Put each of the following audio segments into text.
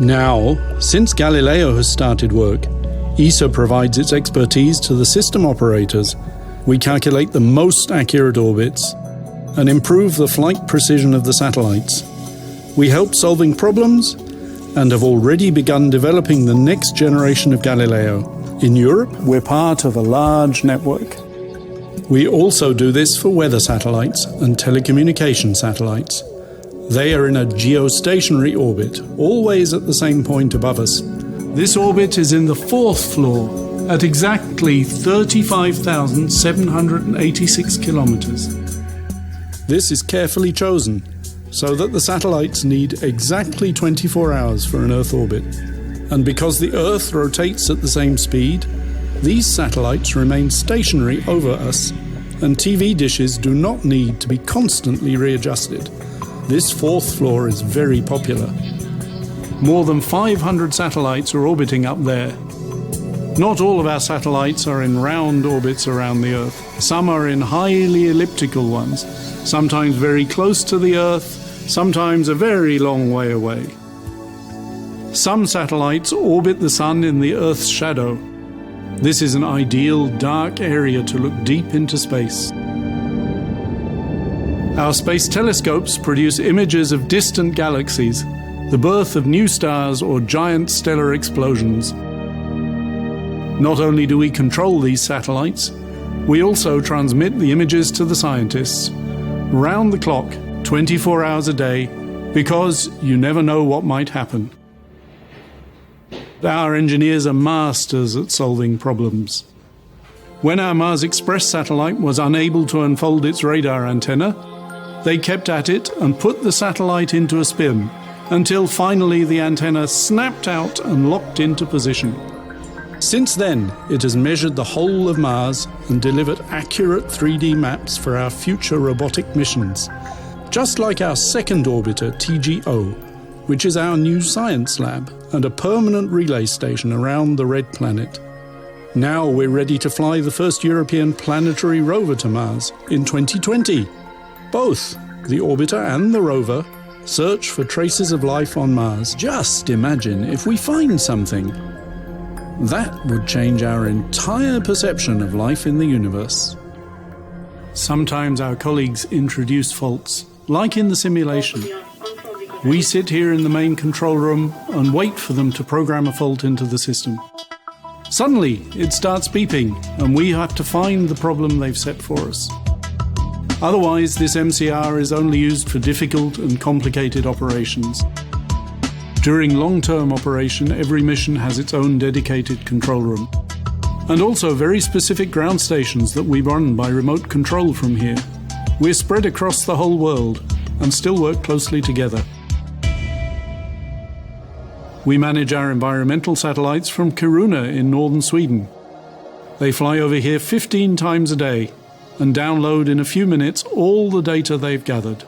Now, since Galileo has started work, ESA provides its expertise to the system operators. We calculate the most accurate orbits and improve the flight precision of the satellites. We help solving problems and have already begun developing the next generation of Galileo. In Europe, we're part of a large network. We also do this for weather satellites and telecommunication satellites. They are in a geostationary orbit, always at the same point above us. This orbit is in the 4th floor, at exactly 35,786 kilometers. This is carefully chosen, so that the satellites need exactly 24 hours for an Earth orbit. And because the Earth rotates at the same speed, these satellites remain stationary over us, and TV dishes do not need to be constantly readjusted. This 4th floor is very popular. More than 500 satellites are orbiting up there. Not all of our satellites are in round orbits around the Earth. Some are in highly elliptical ones, sometimes very close to the Earth, sometimes a very long way away. Some satellites orbit the Sun in the Earth's shadow. This is an ideal dark area to look deep into space. Our space telescopes produce images of distant galaxies, the birth of new stars or giant stellar explosions. Not only do we control these satellites, we also transmit the images to the scientists, round the clock, 24 hours a day, because you never know what might happen. Our engineers are masters at solving problems. When our Mars Express satellite was unable to unfold its radar antenna, they kept at it and put the satellite into a spin, until finally the antenna snapped out and locked into position. Since then, it has measured the whole of Mars and delivered accurate 3D maps for our future robotic missions, just like our second orbiter, TGO, which is our new science lab and a permanent relay station around the Red Planet. Now we're ready to fly the first European planetary rover to Mars in 2020. Both the orbiter and the rover search for traces of life on Mars. Just imagine if we find something. That would change our entire perception of life in the universe. Sometimes our colleagues introduce faults, like in the simulation. We sit here in the main control room and wait for them to program a fault into the system. Suddenly, it starts beeping, and we have to find the problem they've set for us. Otherwise, this MCR is only used for difficult and complicated operations. During long-term operation, every mission has its own dedicated control room, and also very specific ground stations that we run by remote control from here. We're spread across the whole world and still work closely together. We manage our environmental satellites from Kiruna in northern Sweden. They fly over here 15 times a day and download in a few minutes all the data they've gathered.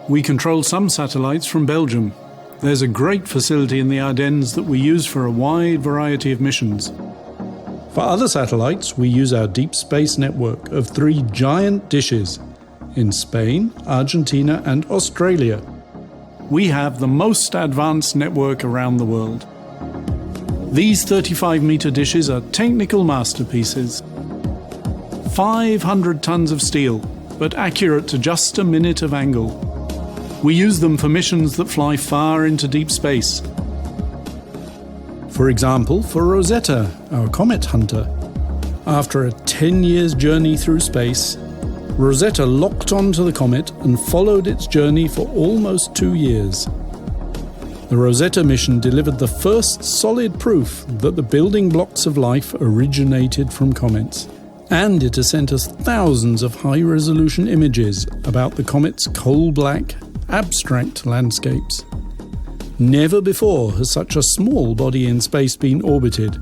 We control some satellites from Belgium. There's a great facility in the Ardennes that we use for a wide variety of missions. For other satellites, we use our deep space network of 3 giant dishes in Spain, Argentina, and Australia. We have the most advanced network around the world. These 35-meter dishes are technical masterpieces. 500 tons of steel, but accurate to just a minute of angle. We use them for missions that fly far into deep space. For example, for Rosetta, our comet hunter. After a 10 years journey through space, Rosetta locked onto the comet and followed its journey for almost 2 years. The Rosetta mission delivered the first solid proof that the building blocks of life originated from comets. And it has sent us thousands of high-resolution images about the comet's coal-black, abstract landscapes. Never before has such a small body in space been orbited,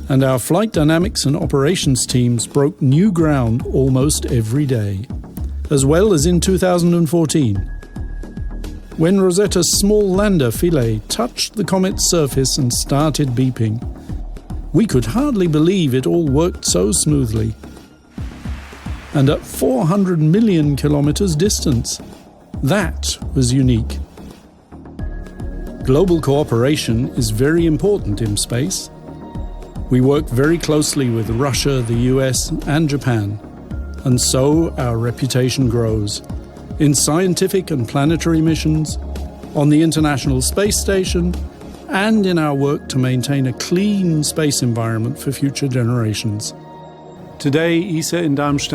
and our flight dynamics and operations teams broke new ground almost every day, as well as in 2014. When Rosetta's small lander Philae touched the comet's surface and started beeping, we could hardly believe it all worked so smoothly. And at 400 million kilometers distance, that was unique. Global cooperation is very important in space. We work very closely with Russia, the US, and Japan, and so our reputation grows in scientific and planetary missions, on the International Space Station, and in our work to maintain a clean space environment for future generations. Today, ESA in Darmstadt